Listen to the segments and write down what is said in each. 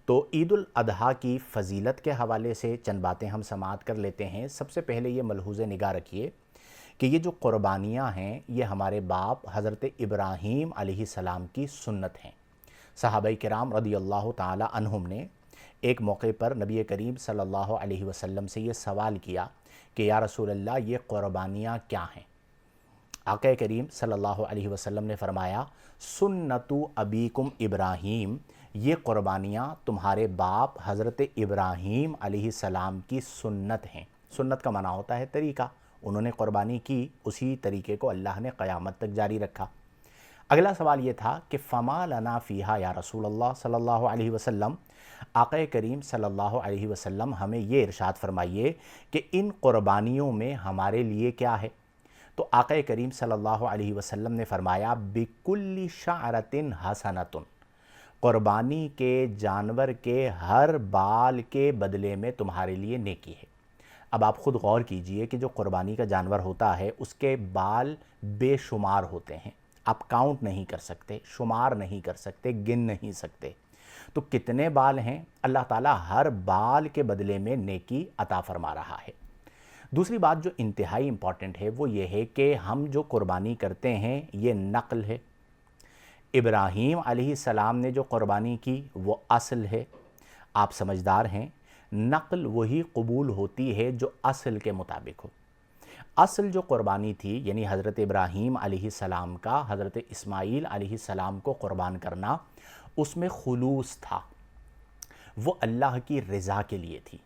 تو عید الاضحیٰ کی فضیلت کے حوالے سے چند باتیں ہم سماعت کر لیتے ہیں۔ سب سے پہلے یہ ملحوظ نگاہ رکھیے کہ یہ جو قربانیاں ہیں یہ ہمارے باپ حضرت ابراہیم علیہ السلام کی سنت ہیں۔ صحابہ کرام رضی اللہ تعالی عنہم نے ایک موقع پر نبی کریم صلی اللہ علیہ وسلم سے یہ سوال کیا کہ یا رسول اللہ یہ قربانیاں کیا ہیں؟ آقا کریم صلی اللہ علیہ وسلم نے فرمایا سنت ابیکم ابراہیم، یہ قربانیاں تمہارے باپ حضرت ابراہیم علیہ السلام کی سنت ہیں۔ سنت کا معنی ہوتا ہے طریقہ، انہوں نے قربانی کی، اسی طریقے کو اللہ نے قیامت تک جاری رکھا۔ اگلا سوال یہ تھا کہ فما لنا فیہا یا رسول اللہ صلی اللہ علیہ وسلم، آقا کریم صلی اللہ علیہ وسلم ہمیں یہ ارشاد فرمائیے کہ ان قربانیوں میں ہمارے لیے کیا ہے؟ تو آقا کریم صلی اللہ علیہ وسلم نے فرمایا بِكُلِّ شَعْرَةٍ حَسَنَةٌ، قربانی کے جانور کے ہر بال کے بدلے میں تمہارے لیے نیکی ہے۔ اب آپ خود غور کیجئے کہ جو قربانی کا جانور ہوتا ہے اس کے بال بے شمار ہوتے ہیں، آپ کاؤنٹ نہیں کر سکتے، شمار نہیں کر سکتے، گن نہیں سکتے۔ تو کتنے بال ہیں؟ اللہ تعالیٰ ہر بال کے بدلے میں نیکی عطا فرما رہا ہے۔ دوسری بات جو انتہائی امپورٹنٹ ہے وہ یہ ہے کہ ہم جو قربانی کرتے ہیں یہ نقل ہے۔ ابراہیم علیہ السلام نے جو قربانی کی وہ اصل ہے۔ آپ سمجھدار ہیں، نقل وہی قبول ہوتی ہے جو اصل کے مطابق ہو۔ اصل جو قربانی تھی یعنی حضرت ابراہیم علیہ السلام کا حضرت اسماعیل علیہ السلام کو قربان کرنا، اس میں خلوص تھا، وہ اللہ کی رضا کے لیے تھی۔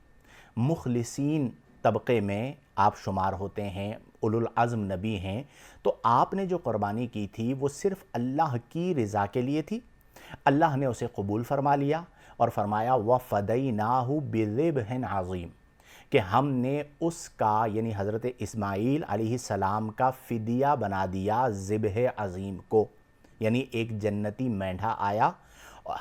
مخلصین طبقے میں آپ شمار ہوتے ہیں، اولو العزم نبی ہیں، تو آپ نے جو قربانی کی تھی وہ صرف اللہ کی رضا کے لیے تھی۔ اللہ نے اسے قبول فرما لیا اور فرمایا وَفَدَيْنَاهُ بِذِبْحٍ عَظِيمٍ، کہ ہم نے اس کا یعنی حضرت اسماعیل علیہ السلام کا فدیہ بنا دیا ذبح عظیم کو، یعنی ایک جنتی مینڈھا آیا،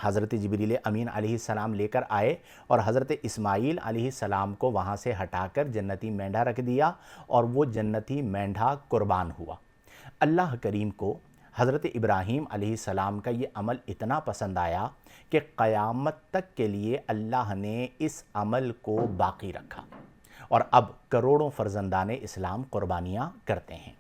حضرت جبریل امین علیہ السلام لے کر آئے اور حضرت اسماعیل علیہ السلام کو وہاں سے ہٹا کر جنتی مینڈھا رکھ دیا اور وہ جنتی مینڈھا قربان ہوا۔ اللہ کریم کو حضرت ابراہیم علیہ السلام کا یہ عمل اتنا پسند آیا کہ قیامت تک کے لیے اللہ نے اس عمل کو باقی رکھا، اور اب کروڑوں فرزندان اسلام قربانیاں کرتے ہیں۔